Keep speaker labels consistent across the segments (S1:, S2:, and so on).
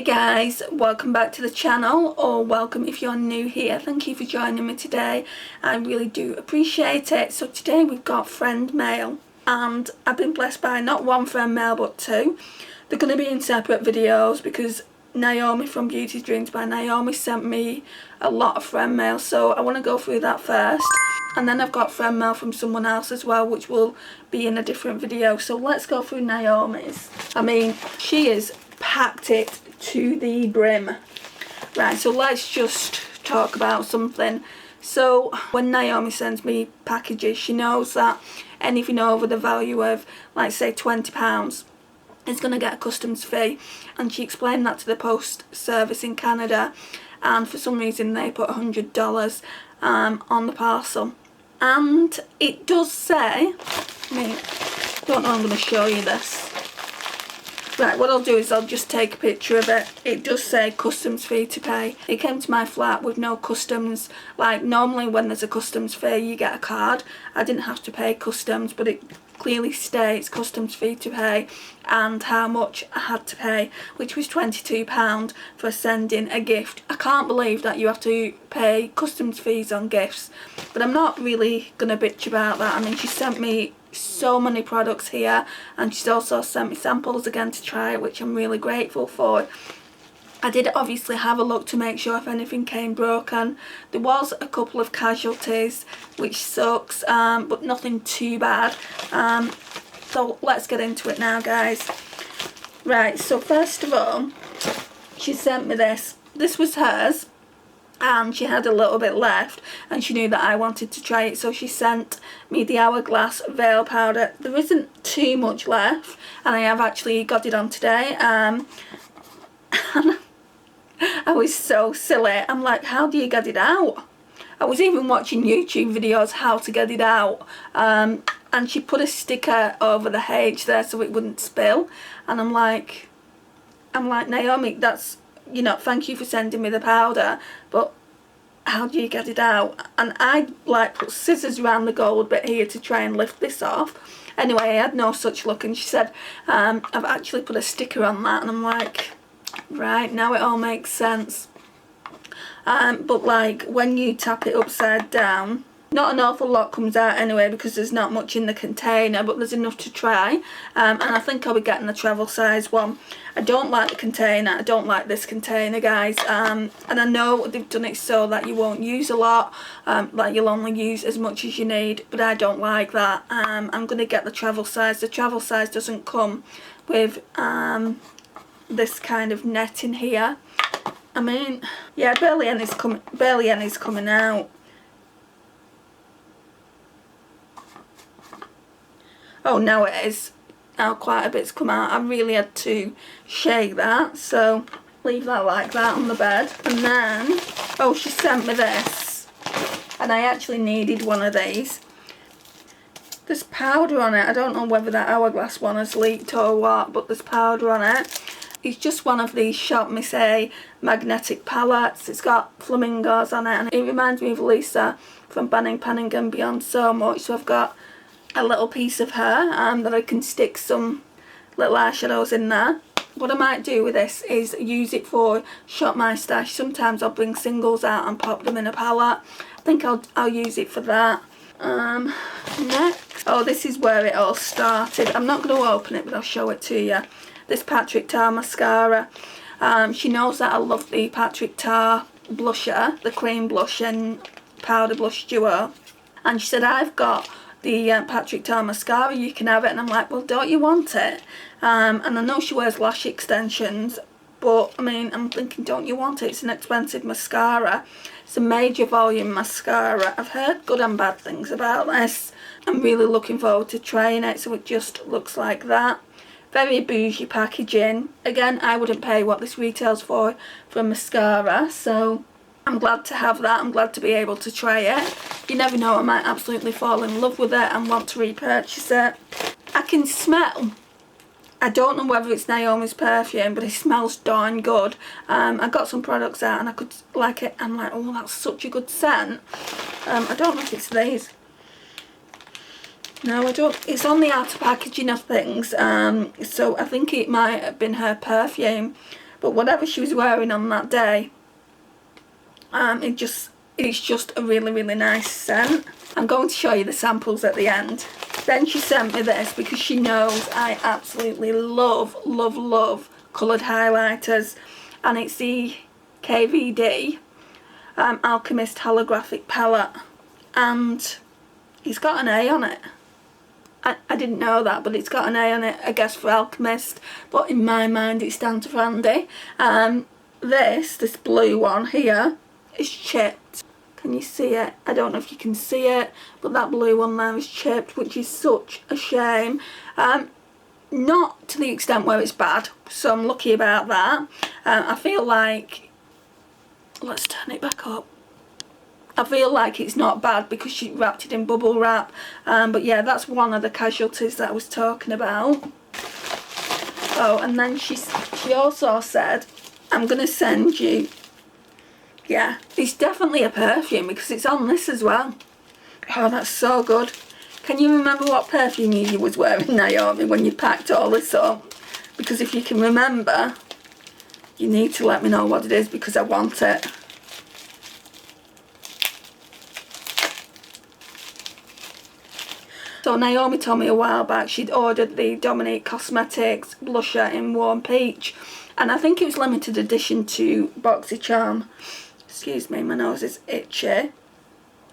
S1: guys, welcome back to the channel, or welcome if you're new here. Thank you for joining me today. I really do appreciate it. So today we've got Friendmail, and I've been blessed by not one Friendmail but two. They're going to be in separate videos because Naomi from Beauties Dreams by Naomi sent me a lot of Friendmail, so I want to go through that first. And then I've got Friendmail from someone else as well, which will be in a different video. So let's go through Naomi's. I mean, she has packed it to the brim. Right, so let's just talk about something. So when Naomi sends me packages, she knows that anything over the value of, like, say £20 is going to get a customs fee, and she explained that to the post service in Canada, and for some reason they put $100 on the parcel. And it does say, I don't know, I'm going to show you this. Right, what I'll do is I'll just take a picture of it. It does say customs fee to pay. It came to my flat with no customs. Like, normally when there's a customs fee you get a card. I didn't have to pay customs, but it clearly states customs fee to pay and how much I had to pay, which was £22 for sending a gift. I can't believe that you have to pay customs fees on gifts, but I'm not really gonna bitch about that. I mean, she sent me so many products here, and she's also sent me samples again to try, which I'm really grateful for. I did obviously have a look to make sure if anything came broken. There was a couple of casualties, which sucks, but nothing too bad. So let's get into it now, guys. Right, so first of all, she sent me this. This was hers, and she had a little bit left, and she knew that I wanted to try it, so she sent me the Hourglass veil powder. There isn't too much left, and I have actually got it on today. I was so silly. I'm like, how do you get it out? I was even watching YouTube videos how to get it out, and she put a sticker over the H there so it wouldn't spill, and I'm like Naomi, that's, you know, thank you for sending me the powder, but how do you get it out? And I like put scissors around the gold bit here to try and lift this off. Anyway, I had no such luck, and she said, I've actually put a sticker on that, and I'm like, right, now it all makes sense. But like, when you tap it upside down, not an awful lot comes out anyway because there's not much in the container, but there's enough to try. And I think I'll be getting the travel size one. I don't like the container. I don't like this container, guys. And I know they've done it so that you won't use a lot, like you'll only use as much as you need, but I don't like that. I'm going to get the travel size. The travel size doesn't come with this kind of net in here. I mean, yeah, barely any's coming out. Oh, now it is. Now quite a bit's come out. I really had to shake that, so leave that like that on the bed. And then, oh, she sent me this, and I actually needed one of these. There's powder on it. I don't know whether that Hourglass one has leaked or what, but there's powder on it. It's just one of these Shop Missy magnetic palettes. It's got flamingos on it, and it reminds me of Lisa from Banning Panning and Beyond so much. So I've got a little piece of her that I can stick some little eyeshadows in there. What I might do with this is use it for Shop My Stash. Sometimes I'll bring singles out and pop them in a palette. I think I'll use it for that. Next, oh, this is where it all started. I'm not going to open it, but I'll show it to you. This Patrick Tar mascara. She knows that I love the Patrick Tar blusher, the cream blush and powder blush duo, and she said, I've got the Patrick Tar mascara, you can have it. And I'm like, well, don't you want it? And I know she wears lash extensions, but I mean, I'm thinking, don't you want it? It's an expensive mascara. It's a major volume mascara. I've heard good and bad things about this. I'm really looking forward to trying it. So it just looks like that. Very bougie packaging. Again, I wouldn't pay what this retails for a mascara, so I'm glad to have that. I'm glad to be able to try it. You never know, I might absolutely fall in love with it and want to repurchase it. I can smell, I don't know whether it's Naomi's perfume, but it smells darn good. I got some products out and I could like it. I'm like, oh, that's such a good scent. I don't know if it's these. No, I don't. It's on the outer packaging of things, so I think it might have been her perfume. but whatever she was wearing on that day, it's just a really, really nice scent. I'm going to show you the samples at the end. Then she sent me this because she knows I absolutely love, love, love coloured highlighters, and it's the KVD Alchemist Holographic Palette, and it's got an A on it. I didn't know that, but it's got an A on it, I guess for Alchemist, but in my mind it stands for Andy. This blue one here is chipped. Can you see it? I don't know if you can see it, but that blue one there is chipped, which is such a shame. Not to the extent where it's bad, so I'm lucky about that. I feel like, let's turn it back up. I feel like it's not bad because she wrapped it in bubble wrap. But yeah, that's one of the casualties that I was talking about. Oh, and then she also said, I'm going to send you, yeah, it's definitely a perfume because it's on this as well. Oh, that's so good. Can you remember what perfume you was wearing, Naomi, when you packed all this up? Because if you can remember, you need to let me know what it is because I want it. So Naomi told me a while back she'd ordered the Domique Cosmetics blusher in Warm Peach, and I think it was limited edition to BoxyCharm. Excuse me, my nose is itchy.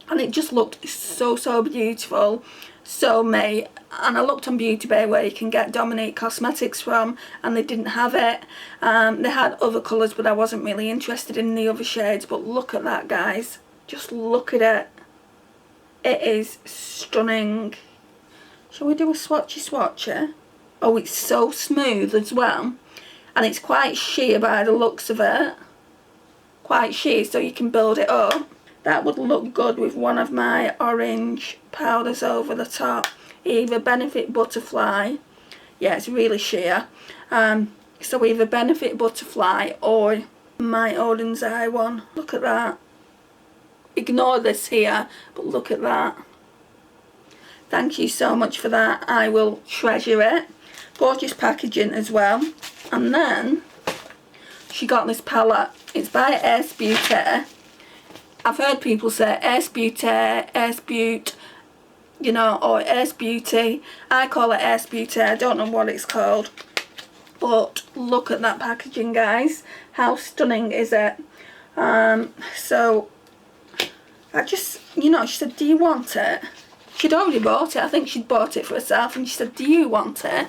S1: And it just looked so, so beautiful, so me. And I looked on Beauty Bay where you can get Domique Cosmetics from, and they didn't have it. They had other colours, but I wasn't really interested in the other shades. But look at that, guys. Just look at it. It is stunning. Shall we do a swatchy? Oh, it's so smooth as well. And it's quite sheer by the looks of it. Quite sheer, so you can build it up. That would look good with one of my orange powders over the top. Either Benefit Butterfly. Yeah, it's really sheer. So either Benefit Butterfly or my Odin's Eye one. Look at that. Ignore this here, but look at that. Thank you so much for that. I will treasure it. Gorgeous packaging as well. And then she got this palette. It's by Beaute. I've heard people say Beaute, you know, or Beauty. I call it Beaute. I don't know what it's called. But look at that packaging, guys. How stunning is it? So I just, you know, she said, do you want it? She'd already bought it. I think she'd bought it for herself, and she said, do you want it?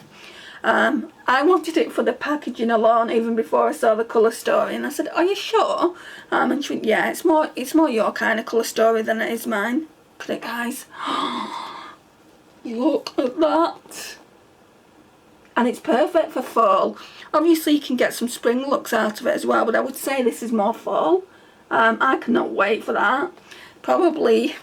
S1: I wanted it for the packaging alone even before I saw the colour story, and I said, are you sure? And she went, yeah, it's more your kind of colour story than it is mine. Look at it, guys. Look at that. And it's perfect for fall. Obviously you can get some spring looks out of it as well, but I would say this is more fall. I cannot wait for that. Probably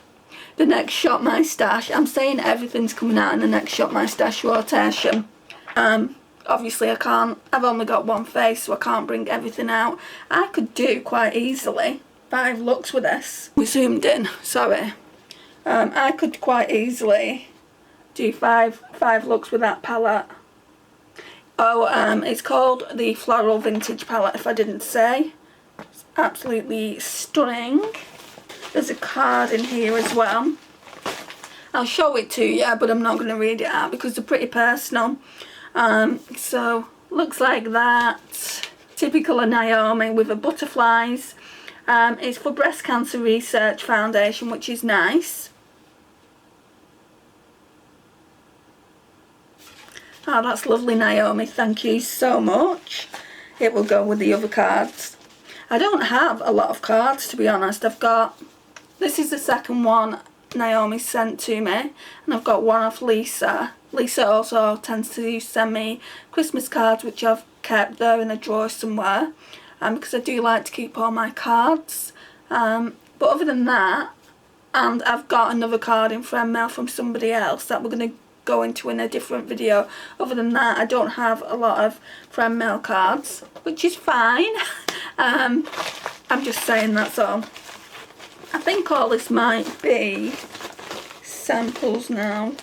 S1: the next Shop My Stash. I'm saying everything's coming out in the next Shop My Stash rotation. Obviously I can't, I've only got one face, so I can't bring everything out. I could do quite easily 5 looks with this. We zoomed in, sorry. I could quite easily do five looks with that palette. Oh, it's called the Floral Vintage Palette, if I didn't say. It's absolutely stunning. There's a card in here as well. I'll show it to you, but I'm not going to read it out because they're pretty personal. So, looks like that. Typical of Naomi with the butterflies. It's for Breast Cancer Research Foundation, which is nice. Oh, that's lovely, Naomi. Thank you so much. It will go with the other cards. I don't have a lot of cards, to be honest. I've got... This is the second one Naomi sent to me. And I've got one off Lisa. Lisa also tends to send me Christmas cards, which I've kept there in a drawer somewhere. Because I do like to keep all my cards. But other than that... And I've got another card in Friendmail from somebody else that we're going to go into in a different video. Other than that, I don't have a lot of Friendmail cards, which is fine. I'm just saying, that's all. I think all this might be samples now.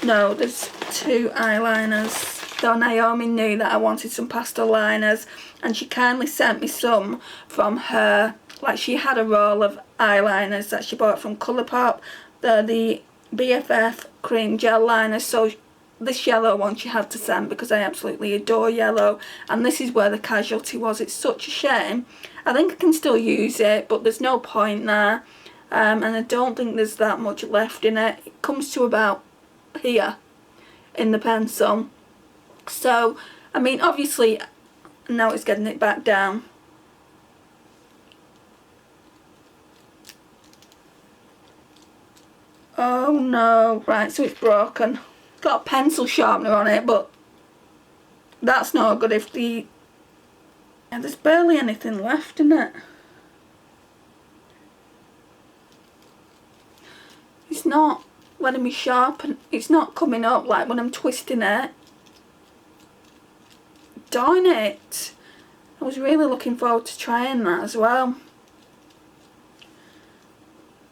S1: No, there's 2 eyeliners. So Naomi knew that I wanted some pastel liners, and she kindly sent me some from her, like she had a roll of eyeliners that she bought from Colourpop. They're the BFF cream gel liners, so this yellow one she had to send because I absolutely adore yellow, and this is where the casualty was. It's such a shame. I think I can still use it, but there's no point there, and I don't think there's that much left in it. It comes to about here in the pencil. So I mean, obviously now it's getting it back down. Oh no, right, so it's broken. Got a pencil sharpener on it, but that's not good if the... Yeah, there's barely anything left in it. It's not letting me sharpen. It's not coming up like when I'm twisting it. Darn it. I was really looking forward to trying that as well.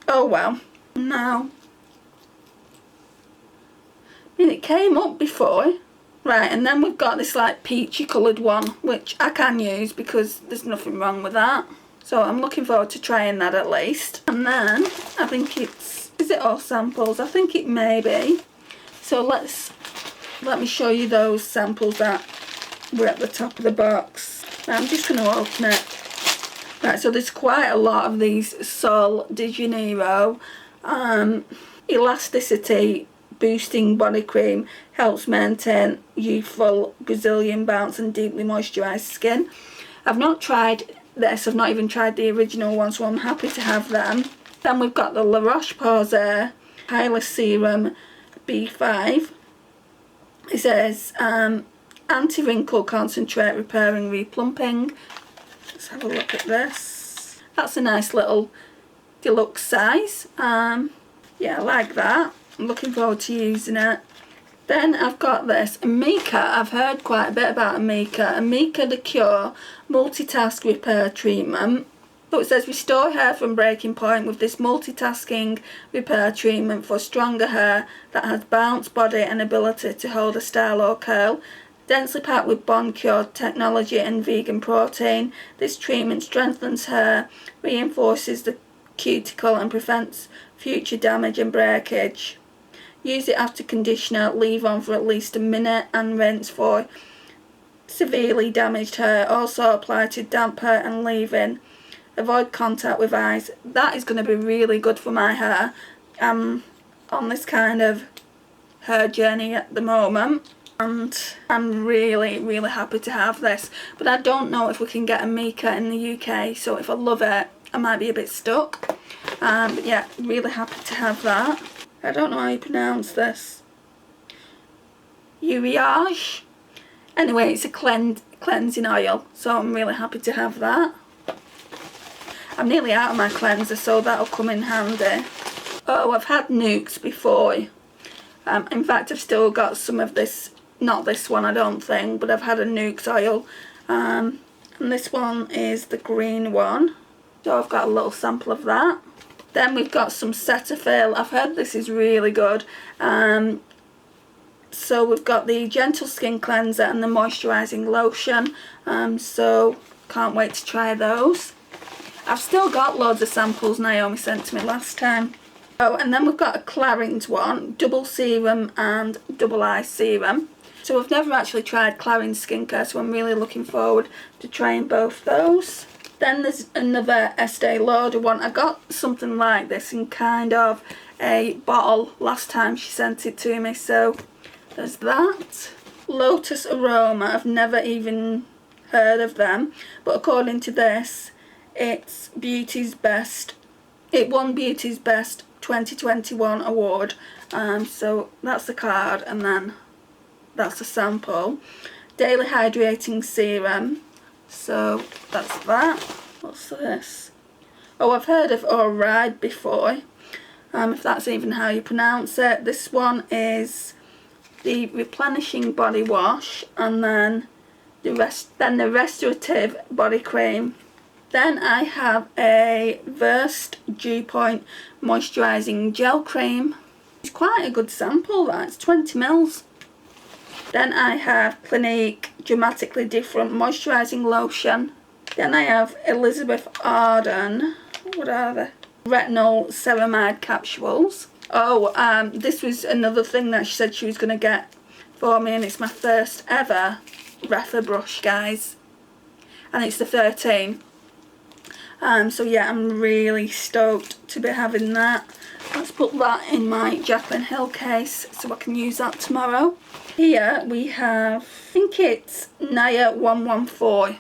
S1: Oh well. No. I mean, it came up before. Right, and then we've got this like peachy coloured one, which I can use because there's nothing wrong with that. So I'm looking forward to trying that at least. And then I think it's... Is it all samples? I think it may be. So let me show you those samples that were at the top of the box. I'm just going to open it. Right, so there's quite a lot of these Sol de Janeiro elasticity boosting body cream, helps maintain youthful Brazilian bounce and deeply moisturised skin. I've not tried this, I've not even tried the original one, so I'm happy to have them. Then we've got the La Roche-Posay Hyaluronic Serum B5. It says anti-wrinkle concentrate repairing replumping. Let's have a look at this. That's a nice little deluxe size. Yeah, I like that. I'm looking forward to using it. Then I've got this Amika. I've heard quite a bit about Amika. Amika the Cure Multitask Repair Treatment. So it says restore hair from breaking point with this multitasking repair treatment for stronger hair that has bounce, body and ability to hold a style or curl. Densely packed with bond cure technology and vegan protein, this treatment strengthens hair, reinforces the cuticle and prevents future damage and breakage. Use it after conditioner, leave on for at least a minute and rinse for severely damaged hair. Also apply to damp hair and leave-in. Avoid contact with eyes. That is going to be really good for my hair. I'm on this kind of hair journey at the moment, and I'm really happy to have this. But I don't know if we can get Amika in the UK, so if I love it, I might be a bit stuck. But yeah, really happy to have that. I don't know how you pronounce this. Urgh. Anyway, it's a cleansing oil, so I'm really happy to have that. I'm nearly out of my cleanser, so that'll come in handy. Oh, I've had Nukes before. In fact, I've still got some of this, not this one I don't think, but I've had a Nukes oil. And this one is the green one. So I've got a little sample of that. Then we've got some Cetaphil. I've heard this is really good. So we've got the Gentle Skin Cleanser and the Moisturising Lotion. So can't wait to try those. I've still got loads of samples Naomi sent to me last time. Oh, and then we've got a Clarins one, double serum and double eye serum. So I've never actually tried Clarins skincare, so I'm really looking forward to trying both those. Then there's another Estee Lauder one. I got something like this in kind of a bottle last time she sent it to me, so there's that. Lotus Aroma, I've never even heard of them, but according to this, it's Beauty's Best. It won Beauty's Best 2021 award. So that's the card, and then that's a sample. Daily Hydrating Serum. So that's that. What's this? Oh, I've heard of Urgh before. If that's even how you pronounce it. This one is the Replenishing Body Wash, and then the Restorative Body Cream. Then I have a Versed Dew Point Moisturising Gel Cream. It's quite a good sample, that. It's 20 mils. Then I have Clinique Dramatically Different Moisturising Lotion. Then I have Elizabeth Arden, what are they? Retinol Ceramide Capsules. Oh, this was another thing that she said she was going to get for me, and it's my first ever Repher brush, guys. And it's the 13. So yeah, I'm really stoked to be having that. Let's put that in my Jaclyn Hill case so I can use that tomorrow. Here we have, I think it's Naya 114.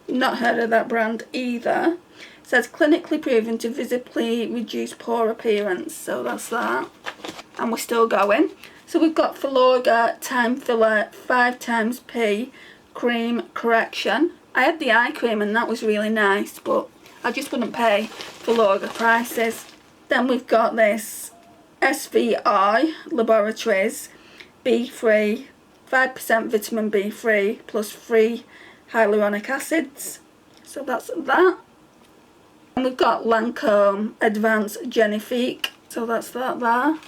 S1: Not heard of that brand either. It says clinically proven to visibly reduce pore appearance, so that's that. And we're still going. So we've got Floral Time Filler 5xP Cream Correction. I had the eye cream and that was really nice, but I just wouldn't pay Floral prices. Then we've got this SVI Laboratories B3, 5% vitamin B3 plus 3 hyaluronic acids. So that's that. And we've got Lancome Advanced Genifique. So that's that there.